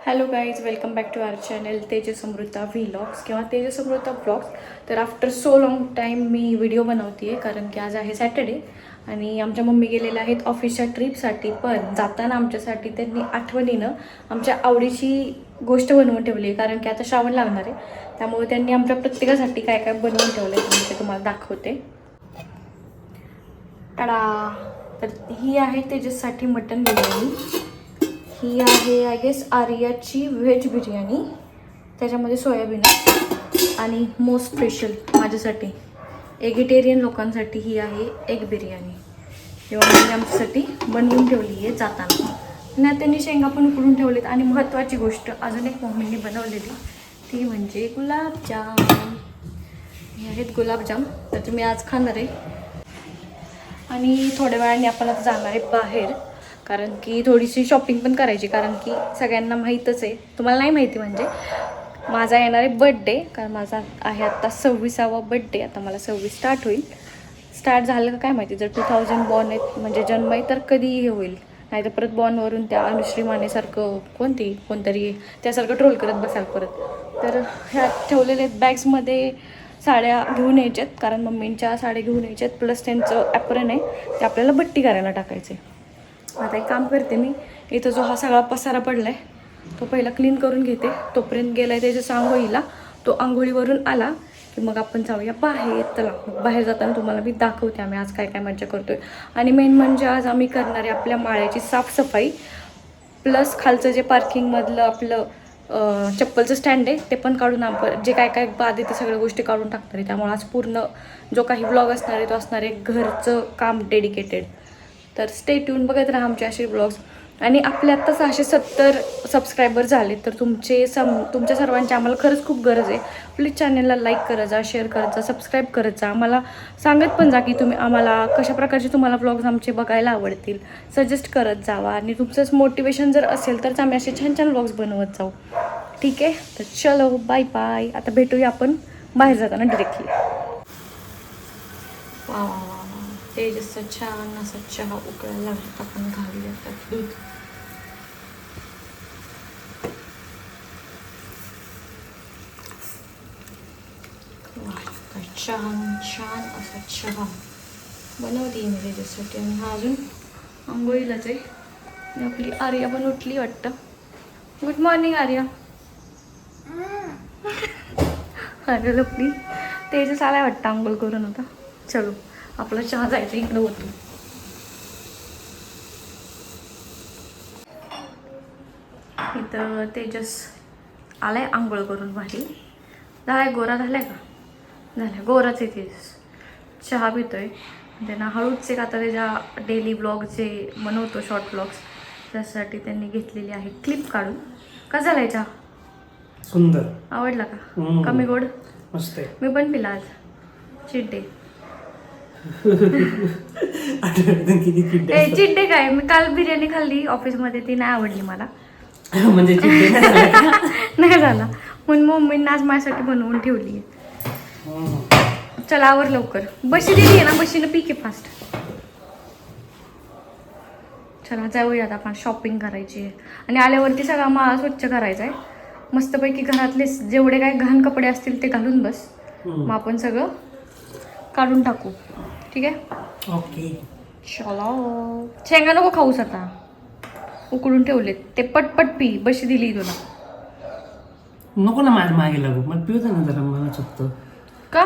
Hello guys, welcome back to our channel Tejas Amrita vlogs किंवा Tejas Amrita blogs. तर after so long time मी video बनवते आहे कारण की आज आहे सॅटर्डे आणि आमच्या मम्मी गेलेल्या आहेत ऑफिसच्या ट्रिपसाठी. पण जाताना आमच्यासाठी त्यांनी आठवणीनं आमच्या आवडीची गोष्ट बनवून ठेवली आहे कारण की आता श्रावण लागणार आहे. त्यामुळे त्यांनी आमच्या प्रत्येकासाठी काय काय बनवून ठेवलं आहे मी ते तुम्हाला दाखवते. टाडा! तर ही आहे तेजससाठी मटन बिर्याणी. ही आहे आय गेस आर्याची व्हेज बिर्याणी, त्याच्यामध्ये सोयाबीन आणि मोस्ट स्पेशल माझ्यासाठी एगिटेरियन लोकांसाठी ही आहे एग बिर्याणी. किंवा मी आमच्यासाठी बनवून ठेवली आहे जाताना. ना त्यांनी शेंगा पण उकडून ठेवलेत. आणि महत्त्वाची गोष्ट अजून एक मम्मींनी बनवलेली ती म्हणजे गुलाबजाम. हे आहेत गुलाबजाम, तर तुम्ही आज खाणार आहे. आणि थोड्या वेळाने आपण आता जाणार आहे बाहेर कारण की थोडीशी शॉपिंग पण करायची. कारण की सगळ्यांना माहीतच आहे, तुम्हाला नाही माहिती म्हणजे माझा येणार आहे बड्डे. कारण माझा आहे आत्ता 26वा बड्डे. आता मला 26 स्टार्ट होईल. स्टार्ट झालं का काय माहिती, जर 2000 बॉर्न आहेत म्हणजे जन्म आहे तर कधीही हे होईल. नाही तर परत बॉर्नवरून त्या अनुश्री मानेसारखं कोणतरी त्यासारखं ट्रोल करत बसाल परत. तर ह्या ठेवलेल्या बॅग्समध्ये साड्या घेऊन यायच्यात कारण मम्मींच्या साड्या घेऊन यायच्यात. प्लस त्यांचं ॲप्रन आहे ते आपल्याला बट्टी करायला टाकायचं आहे. आता एक काम करते मी, इथं जो हा सगळा पसारा पडला आहे तो पहिला क्लीन करून घेते. तोपर्यंत गेला आहे त्याच्या आंघोळीला. तो आंघोळीवरून आला की मग आपण जाऊया बाहेर. चला बाहेर जाताना तुम्हाला मी दाखवते आम्ही आज काय काय मजा करतोय. आणि मेन म्हणजे आज आम्ही करणार आहे आपल्या माळ्याची साफसफाई. प्लस खालचं जे पार्किंगमधलं आपलं चप्पलचं स्टँड आहे ते पण काढून आपण जे काय काय बाद आहे ते सगळ्या गोष्टी काढून टाकणार आहे. त्यामुळे आज पूर्ण जो काही ब्लॉग असणार आहे तो असणार आहे घरचं काम डेडिकेटेड. तर स्टे ट्यून बघत राहा आमचे असे ब्लॉग्स. आणि आपले आत्ता 670 सबस्क्रायबर झाले तर तुमच्या सर्वांची आम्हाला खरंच खूप गरज आहे. प्लीज चॅनलला लाईक करत जा, शेअर करत जा, सबस्क्राईब करत जा. आम्हाला सांगत पण जा की तुम्ही आम्हाला कशा प्रकारचे तुम्हाला ब्लॉग्स आमचे बघायला आवडतील. सजेस्ट करत जावा. आणि तुमचंच मोटिवेशन जर असेल तरच आम्ही असे छान छान ब्लॉग्स बनवत जाऊ. ठीक आहे, तर चलो बाय बाय. आता भेटूया आपण बाहेर जाताना डिरेक्टली. वा तेजसचं छान असं चहा उकळायला लागतं. आपण घालूया त्यात दूध. छान छान असा चहा बनवते मी त्याच्यासाठी. आणि हा अजून आंघोळीलाच आहे. आणि आपली आर्या पण उठली वाटतं. Good morning Arya. अरे लपली. तेजस आलाय वाटतं आंघोळ करून. आता चलो आपला चहा जायचं इकडं होतो. इथं तेजस आलाय आंघोळ करून भारी. झालाय गोरा झालाय का? झालं गोराच आहे तेजस. चहा पितोय. त्यांना हळूच एक आता त्याच्या डेली ब्लॉग जे बनवतो शॉर्ट ब्लॉग्स त्यासाठी त्यांनी घेतलेली आहे क्लिप काढून. कसा झालाय चहा? सुंदर. आवडला का? कमी गोड? मस्त आहे. मी पण पिला आज. Cheat day. चीट डे काय, मी काल बिर्याणी खाल्ली ऑफिसमध्ये, ती नाही आवडली मला. म्हणजे नाही झाला म्हणून मम्मीने आज माझ्यासाठी बनवून ठेवली आहे. चला आवर लवकर. बशी दिली आहे ना, बशीनं पीके फास्ट. चला जाऊयात आपण, शॉपिंग करायची आहे. आणि आल्यावरती सगळा माळा स्वच्छ करायचा आहे. मस्तपैकी घरातले जेवढे काय घाण कपडे असतील ते घालून बस. मग आपण सगळं काढून टाकू. ठीक आहे, ओके. चलो. शेंगा नको खाऊस आता, उकडून ठेवलेत ते. पटपट पी, बशी दिली तुला. नको ना माझ्या मागे लागू, मला पिऊ दे ना जरा. मला चुकतं का?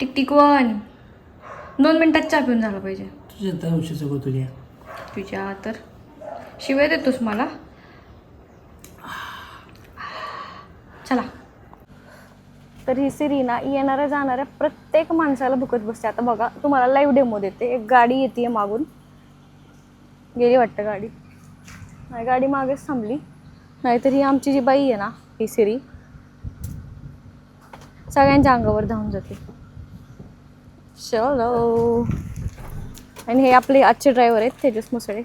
टिक 1 2 मिनिटात चहा पिऊन झाला पाहिजे. तुझ्या त्या औषध तुझ्या तर शिवाय देतोस मला. चला. तर ही सिरीना येणाऱ्या जाणाऱ्या प्रत्येक माणसाला भुकत बसते. आता बघा तुम्हाला लाईव्ह डेमो देते. एक गाडी येते मागून, गेली वाटतं गाडी. नाही, गाडी मागेच थांबली. नाहीतर ही आमची जी बाई आहे ना, ही सिरी सगळ्यांच्या अंगावर धावून जाते. चलो. आणि हे आपले आजचे ड्रायव्हर आहेत तेजस मुसळे.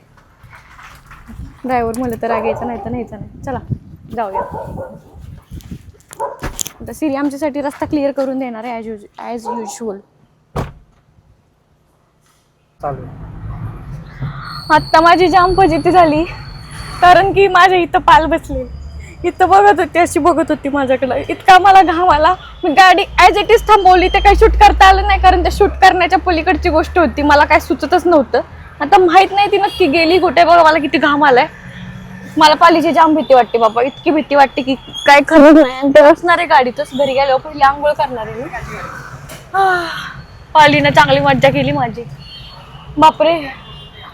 ड्रायव्हर म्हणलं तर राग यायचा, नाही तर न्यायचा नाही. चला जाऊया. आता सिरी आमच्यासाठी रस्ता क्लिअर करून देणार आहे ॲज युजल. आत्ता माझी जाम फजिती झाली. कारण की माझ्या इथं पाल बसले, इथं बघत होती, अशी बघत होती माझ्याकडे. इतका मला घाम आला, मी गाडी ॲज इट इज थांबवली. ते काही शूट करता आलं नाही, कारण ते शूट करण्याच्या पलीकडची गोष्ट होती, मला काय सुचतच नव्हतं. आता माहित नाही ती नक्की गेली कुठे. बघा मला किती घाम आलाय. मला पालीची जाम भीती वाटते बाबा, इतकी भीती वाटते की काय खरं नाही. ते असणार आहे गाडीतच, घरी गेल्यावर पहिली आंघोळ करणार आहे मी. पालीनं चांगली मज्जा केली माझी. बापरे,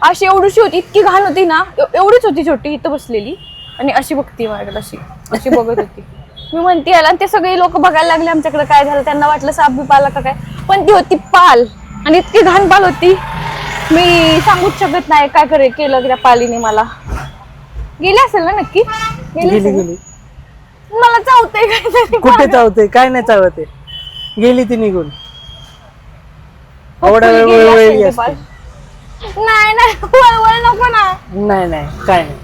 अशी एवढीशी होती, इतकी घाण होती ना, एवढीच होती छोटी, इथं बसलेली आणि अशी बघती माझ्याकडे, अशी अशी बघत होती. मी म्हणते याला, आणि ते सगळे लोक बघायला लागले आमच्याकडे काय झालं, त्यांना वाटलं साप बी पाला का काय, पण ती होती पाल आणि इतकी घाण पाल होती, मी सांगूच शकत नाही काय केलं त्या पालीने मला. गेली असेल ना नक्की, गेली. मला चावतंय काहीतरी. कुठे चावते? काय नाही चावते, गेली ती निघून. एवढा वेळ असते. नाही वळवळ नको ना. नाही काय नाही.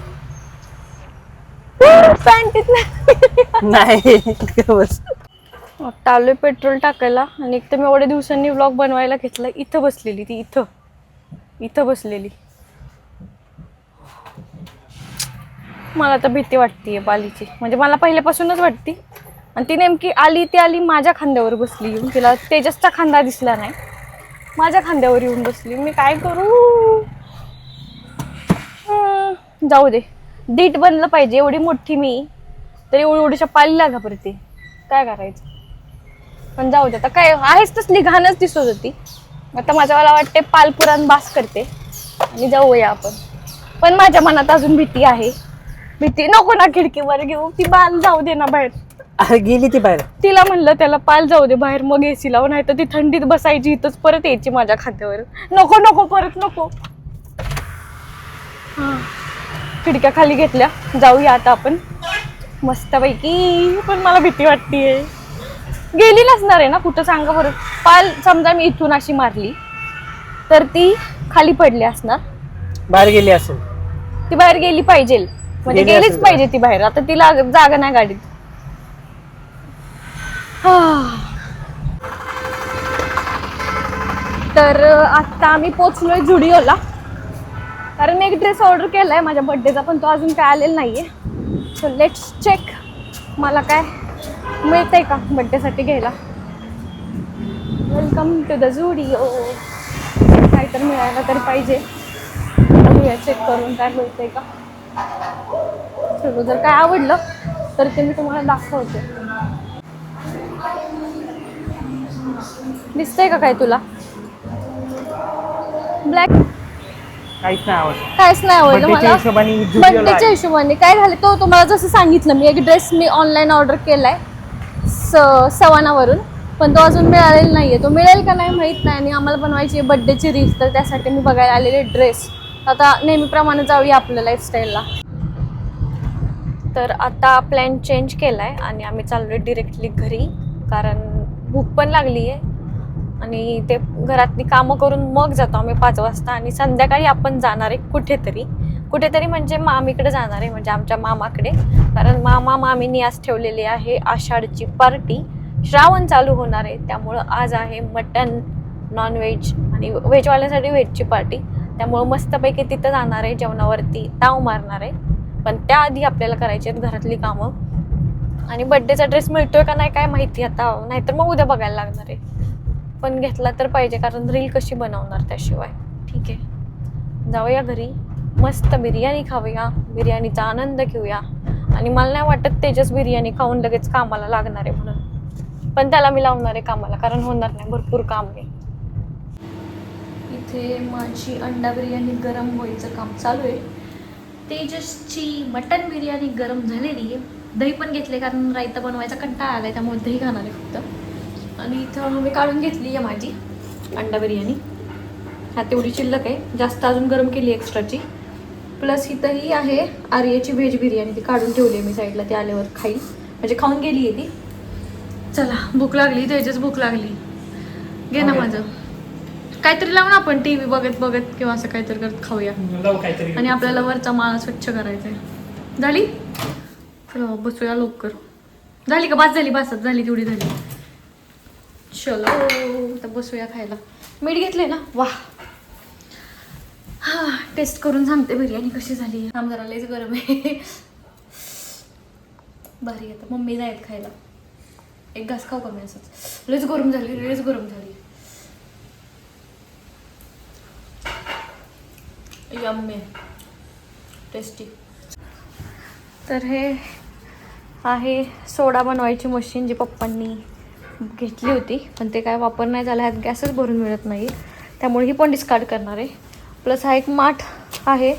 पॅन्टीत नाही बस. आता आलोय पेट्रोल टाकायला आणि एक तर मी एवढ्या दिवसांनी व्लॉग बनवायला घेतला. इथं बसलेली ती, इथं बसलेली. मला तर भीती वाटतीये पालीची, म्हणजे मला पहिल्यापासूनच वाटती. आणि ती नेमकी आली माझ्या खांद्यावर बसली येऊन. तिला तेजसचा खांदा दिसला नाही, माझ्या खांद्यावर येऊन बसली. मी काय करू? जाऊ दे, डीट बनलं पाहिजे. एवढी मोठी मी तरी एवढ्याशा पालीला घाबरते, काय करायचं. पण जाऊ दे, आता काय आहेच, तसली घाणच दिसत होती. आता माझ्या मला वाटते पालपुराण बास करते आणि जाऊया आपण. पण माझ्या मनात अजून भीती आहे. भीती नको ना, खिडकीवर घेऊ ती, पाल जाऊ दे ना बाहेर. अरे गेली ती बाहेर. तिला म्हणलं त्याला पाल जाऊ दे बाहेर, मग एसी लाव, नाही तर ती थंडीत बसायची इथंच, परत यायची माझ्या खात्यावर. नको परत नको. खिडक्या खाली घेतल्या, जाऊया आता आपण मस्तपैकी. पण मला भीती वाटतेय. गेली नसणार आहे ना कुठं, सांगा बरं. पाल समजा मी इथून अशी मारली तर ती खाली पडली असणार, बाहेर गेली असेल. ती बाहेर गेली पाहिजे, म्हणजे गेलीच पाहिजे ती बाहेर. आता तिला जागा नाही गाडीत. तर आता आम्ही पोचलोय झुडिओला, कारण मी एक ड्रेस ऑर्डर केलाय माझ्या बर्थडेचा, पण तो अजून काय आलेला नाहीये. सो लेट्स चेक मला काय मिळतंय का बर्थडेसाठी घ्यायला. Welcome to the Zudio. काय तर मिळायला तर पाहिजे. बघूया चेक करून काय मिळतंय का. चलो, जर काय आवडलं तर ते मी तुम्हाला दाखवते. दिसतंय का काय तुला? ब्लॅक काहीच नाही आवडलं. काहीच नाही आवडलं मला. बर्थडेच्या बर्थडेच्या हिशोबाने काय झालं, तो तुम्हाला जसं सांगितलं मी, एक ड्रेस मी ऑनलाईन ऑर्डर केलाय सवानावरून, पण तो अजून मिळालेला नाहीये. तो मिळेल का नाही माहित नाही. आणि आम्हाला बनवायची बर्थडेची रील्स, तर त्यासाठी मी बघायला आलेले ड्रेस. आता नेहमीप्रमाणे जाऊया आपल्या लाईफस्टाईलला. तर आता प्लॅन चेंज केलाय आणि आम्ही चाललोय डिरेक्टली घरी, कारण भूक पण लागली आहे आणि ते घरातली कामं करून मग जातो आम्ही 5 वाजता. आणि संध्याकाळी आपण जाणार आहे कुठेतरी म्हणजे मामीकडे जाणार आहे, म्हणजे आमच्या मामाकडे. कारण मामीनी आज ठेवलेली आहे आषाढची पार्टी. श्रावण चालू होणार आहे, त्यामुळं आज आहे मटन, नॉनव्हेज आणि व्हेजवाल्यासाठी व्हेजची पार्टी. त्यामुळं मस्तपैकी तिथं जाणार आहे, जेवणावरती ताव मारणार आहे. पण त्याआधी आपल्याला करायची आहेत घरातली कामं. आणि बर्थडेचा ड्रेस मिळतोय का नाही काय माहिती आता, नाहीतर मग उद्या बघायला लागणार आहे. पण घेतला तर पाहिजे, कारण रील कशी बनवणार त्याशिवाय. ठीक आहे, जाऊया घरी, मस्त बिर्याणी खाऊया, बिर्याणीचा आनंद घेऊया. आणि मला नाही वाटत तेजस बिर्याणी खाऊन लगेच कामाला लागणार आहे म्हणून, पण त्याला मी लावणार आहे कामाला, कारण होणार नाही, भरपूर काम आहे. इथे माझी अंडा बिर्याणी गरम व्हायचं काम चालू आहे. तेजसची मटन बिर्याणी गरम झालेली आहे. दही पण घेतले, कारण रायता बनवायचा कंटाळा आलाय, त्यामुळे दही खाणार आहे फक्त. आणि इथं मी काढून घेतली आहे माझी अंडा बिर्याणी. हा तेवढी शिल्लक आहे, जास्त अजून गरम केली एक्स्ट्राची. प्लस इथंही आहे आर्याची व्हेज बिर्याणी, ती काढून ठेवली आहे मी साईडला, ती आल्यावर खाईल, म्हणजे खाऊन गेली आहे ती. चला, भूक लागली, तेजस भूक लागली. घे ना माझं काहीतरी, लावून आपण TV बघत किंवा असं काहीतरी करत खाऊया. आणि आपल्याला वरचा माळा स्वच्छ करायचा आहे. झाली? चला बसूया लवकर. झाली का? बासच झाली, तेवढी झाली. चलो आता बसूया खायला. मीठ घेतले ना? वाह, हा टेस्ट करून सांगते बिर्याणी कशी झाली. जरा लयच गरम आहे. भारी आता मम्मी जायत खायला. एक घास खाऊ का मी असंच. लयच गरम झाली, लयच गरम झाली. Yummy tasty. तर हे आहे सोडा बनवायची मशीन जी पप्पांनी घेतली होती, पण ते काय वापर नाही झाला. ह्यात गॅसच भरून मिळत नाही, त्यामुळे ही पण डिस्कार्ड करणार आहे. प्लस हा एक माठ आहे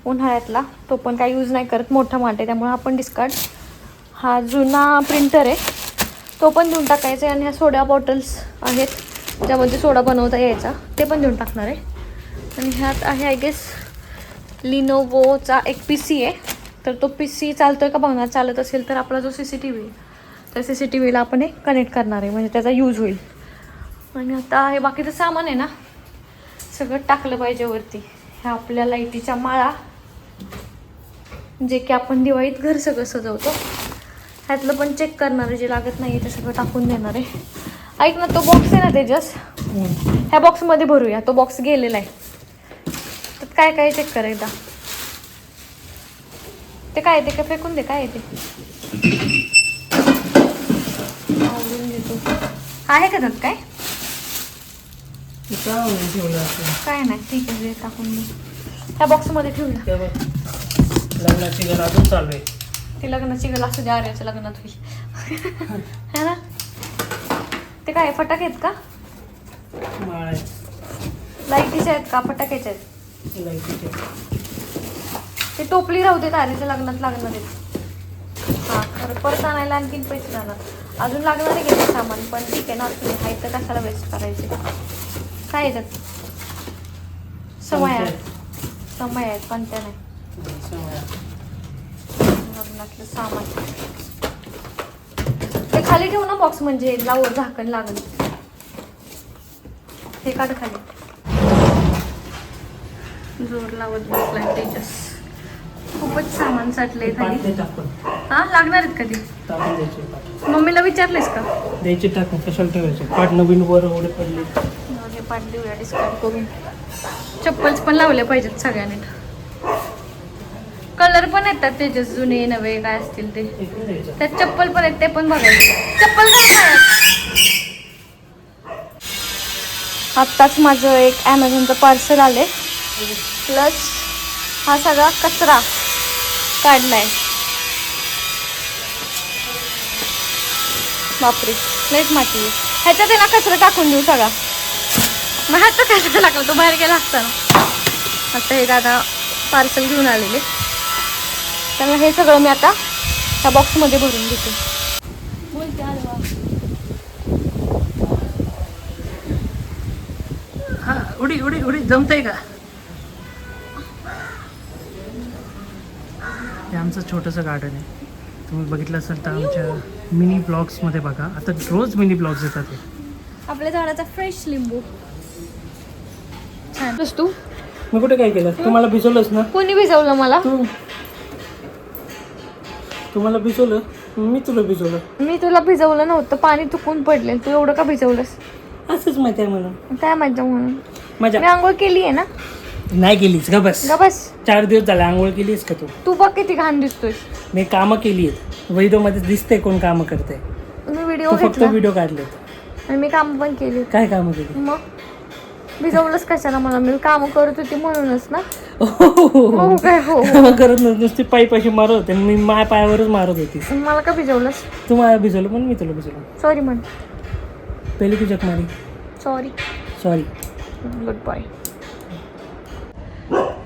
उन्हाळ्यातला, तो पण काही यूज नाही करत, मोठा माठ आहे, त्यामुळे हा पण डिस्कार्ड. हा जुना प्रिंटर आहे, तो पण देऊन टाकायचा आहे. आणि ह्या सोडा बॉटल्स आहेत ज्यामध्ये सोडा बनवता यायचा, ते पण देऊन टाकणार आहे. आणि ह्यात आहे आय गेस लिनोवोचा एक PC आहे. तर तो PC चालतोय का बघणार. चालत असेल तर आपला जो CCTV आहे त्या CCTVला आपण हे कनेक्ट करणार आहे, म्हणजे त्याचा यूज होईल. आणि आता हे बाकीचं सामान आहे ना सगळं टाकलं पाहिजे वरती. ह्या आपल्या लाईटीच्या माळा, जे की आपण दिवाळीत घर सगळं सजवतो, ह्यातलं पण चेक करणार आहे. जे लागत नाही ते सगळं टाकून देणार आहे. ऐक ना, तो बॉक्स आहे ना तेजस, ह्या बॉक्समध्ये भरूया. तो बॉक्स गेलेला आहे, तर काय काय चेक कर एकदा. ते काय ते का फेकून दे. काय आहे ते आवडून देतो. आहे का त्यात काय काय नाही. ठीक आहे, जे टाकून दे. ह्या बॉक्समध्ये ठेवूया. लग्नाची घर अजून चालू आहे. ती लग्नाची गल असू द्या, आर्याच्या लग्नात होईल. है ना. ते काय फटाके आहेत का. लाईटीचे आहेत का फटाक्याचे आहेत. ते टोपली राहू देत, आर्याच्या लग्नात लागणार आहेत. हां खरं परत आणायला आणखीन पैसे जाणार. अजून लागणार आहे घेते सामान, पण ठीक आहे ना. तुम्ही हाय तर कशाला वेस्ट करायचे. काय येतात समय आहेत पण त्या नाही. लग्नातलं सामान ते खाली ठेवू ना बॉक्स, म्हणजे लावू झाकण लागल. हे काढ खाली. जोर लावत बसलाय तेजस. खूपच सामान साठलंय खाली. हा लागणार आहेत कधी. मम्मीला विचारलेस का. द्यायचे टाकून कशाला ठेवायचे. पाठ नवीन वर एवढे पडले. हे पाठ देऊया डिस्काउंट करून. चप्पल्स पण लावले पाहिजेत सगळ्यांनी. कलर पण येतात तेजस, जुने नवे काय असतील ते. त्यात चप्पल पण आहेत, ते पण बघायचे. चप्पल आत्ताच माझं एक ॲमेझॉनचं पार्सल आले. प्लस हा सगळा कचरा काढलाय. बापरे लईच माती आहे. ह्याच्यात आहे ना कचरा टाकून देऊ सगळा. मग ह्याचा कचरा टाकला तो बाहेर गेला असता ना. आता हे दादा पार्सल घेऊन आलेले, त्यामुळे हे सगळं मी आता ह्या बॉक्समध्ये भरून घेते. बोलते हा उडी उडी उडी जमतंय का. हे आमचं छोटंसं गार्डन आहे. तुम्ही बघितलं असेल तर आमच्या मिनी ब्लॉग्समध्ये बघा. आता रोज मिनी ब्लॉग्स येतात. हे आपल्या झाडाचा फ्रेश लिंबू. छान. तू मी कुठे काय केलं. तुम्हाला भिजवलंच ना. कोणी भिजवलं मला. तुम्हाला भिजवलं, मी तुला भिजवलं. मी तुला भिजवलं नव्हतं, पाणी चुकून पडले. तू एवढं का भिजवलंस. असंच माहिती आहे म्हणून. काय माहिती म्हणून. माझ्या मी आंघोळ केली आहे ना. नाही केलीस का. बस ग बस. 4 दिवस झाले. आंघोळ केलीस का तू. तू बघ किती घाण दिसतोय. मी कामं केली आहेत. व्हिडिओमध्ये दिसते कोण कामं करते. मी व्हिडिओ तू फक्त घेतला व्हिडिओ काढलेत. आणि मी काम पण केली. काय कामं केली. मग भिजवलंच कशाला मला. मी काम करत होती म्हणूनच ना. हो काय हो कामं करत नव्हती, नुसती पायी मारत होते. मी माझ्या पायावरच मारत होती. मला का भिजवलंस. तू मला भिजवलं पण मी तुला भिजवलं. सॉरी म्हण. पहिली की जग मारी. सॉरी. Good bye.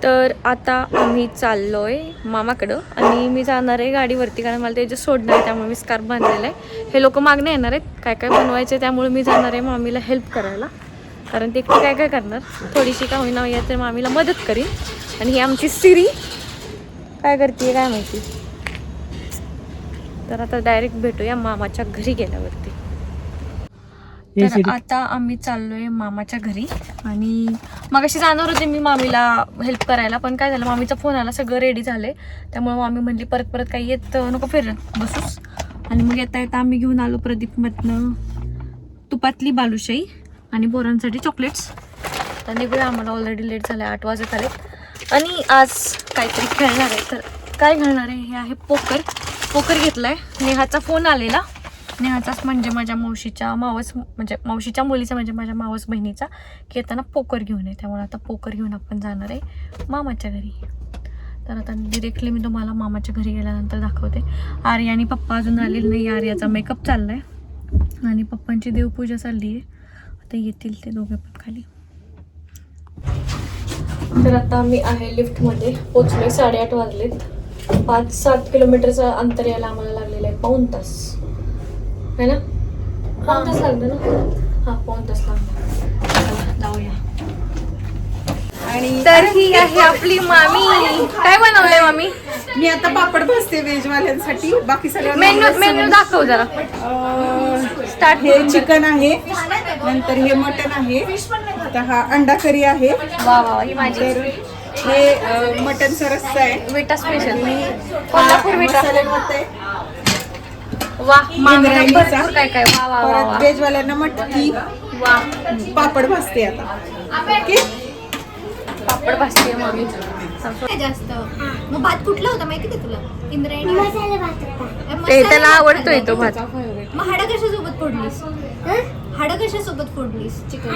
तर आता आम्ही चाललोय मामाकडं आणि मी जाणार आहे गाडीवरती, कारण मला त्याच्या सोडणार आहे, त्यामुळे मी स्कार्फ बांधलेला आहे. हे लोक मागणे येणार आहेत काय काय बनवायचे, त्यामुळे मी जाणार आहे मामीला हेल्प करायला, कारण ते एकटी काय काय करणार. थोडीशी का होईना या तर मामीला मदत करीन. आणि ही आमची सिरी काय करते काय माहिती. तर आता डायरेक्ट भेटूया मामाच्या घरी गेल्यावरती. तर आता आम्ही चाललोय मामाच्या घरी आणि मगाशी जाणार होते मी मामीला हेल्प करायला, पण काय झालं मामीचा फोन आला, सगळं रेडी झाले, त्यामुळे मामी म्हणली परत काही येत नको फिरत बसूस. आणि मग येता आम्ही घेऊन आलो प्रदीपमधनं तुपातली बालुशाही आणि बोरांसाठी चॉकलेट्स. आता निघूया, आम्हाला ऑलरेडी लेट झालं आहे, 8 वाजत आले. आणि आज काहीतरी खेळणार आहे. तर काय खेळणार आहे, हे आहे पोकर घेतला आहे. नेहाचा फोन आलेला, नेहाचाच म्हणजे माझ्या मावशीच्या मावशीच्या मुलीचा म्हणजे माझ्या मावस बहिणीचा, की येताना पोकर घेऊन ये. त्यामुळे आता पोकर घेऊन आपण जाणार आहे मामाच्या घरी. तर आता डिरेक्टली मी तुम्हाला मामाच्या घरी गेल्यानंतर दाखवते. आर्या आणि पप्पा अजून आलेले नाही. आर्याचा मेकअप चालला आहे आणि पप्पांची देवपूजा चालली आहे. आता येतील ते दोघे पण खाली. तर आता मी आहे लिफ्टमध्ये पोचलोय. 8:30 वाजलेत. 5-7 किलोमीटरचं अंतर यायला आम्हाला लागलेलं आहे. पाऊण तास है ना, पाऊण तास लागलं ना. हां, पाऊण तास लागलं. चला जाऊया. आणि तर ही आहे आपली मामी. काय बनवलंय मामी? मी आता पापड भाजते व्हेजवाल्यांसाठी. बाकी सगळं मेन्यू दाखव जरा. स्टार्ट. हे चिकन आहे, नंतर हे मटन आहे, आता हा अंडा करी आहे, वा वा, ही माझी तर हे मटनचा रस्सा आहे, विटा स्पेशल कोल्हापूर विटा. मसाले भात आहे, वा मामी इंद्रायणीचा. भरपूर काय काय. वा वा वा परत वा व्हेजवाल्यांना मटकी, वा. पापड भाजते आता. ओके, पापड भाजते मामी. जास्त. मग भात कुठला होता माहिती का तुला? इंद्रायणी मसाले भात. ते त्याला आवडतोय तो भात. मग हाडं कशा सोबत फोडलीस? हाडं कशा सोबत फोडलीस? चिकन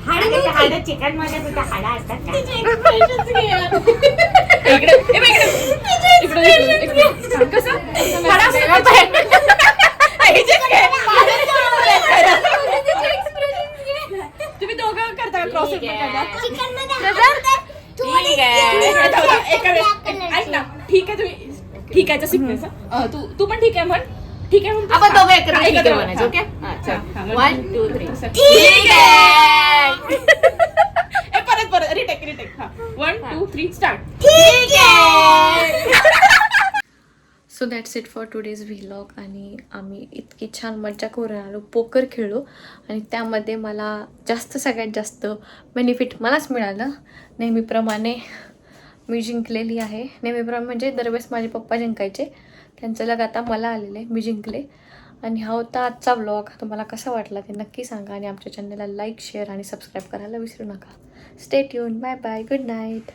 हाडं चिकन मध्ये तुझ्या हाडा असतात का? तुम्ही दोघं करता क्रॉस ठीक आहे तुम्ही ठीक आहे सिक्वेन्स. तू पण ठीक आहे म्हण. ठीक आहे म्हण. आपण दोघं एकत्र म्हणायचं. ओके, 1 2 3. ठीक आहे. परत रिटेक. 1 2 3 स्टार्ट. ठीक आहे. So that's it for today's vlog. आणि आम्ही इतकी छान मज्जा करून आलो, पोकर खेळलो आणि त्यामध्ये मला सगळ्यात जास्त बेनिफिट मलाच मिळालं. नेहमीप्रमाणे मी जिंकलेली आहे. नेहमीप्रमाणे म्हणजे दरवेळेस माझे पप्पा जिंकायचे, त्यांचं लग आता मला आलेलं आहे, मी जिंकले. आणि हा होता आजचा व्लॉग. तुम्हाला कसा वाटला ते नक्की सांगा आणि आमच्या चॅनलला लाईक, शेअर आणि सबस्क्राईब करायला विसरू नका. Stay tune. Bye bye. Good night.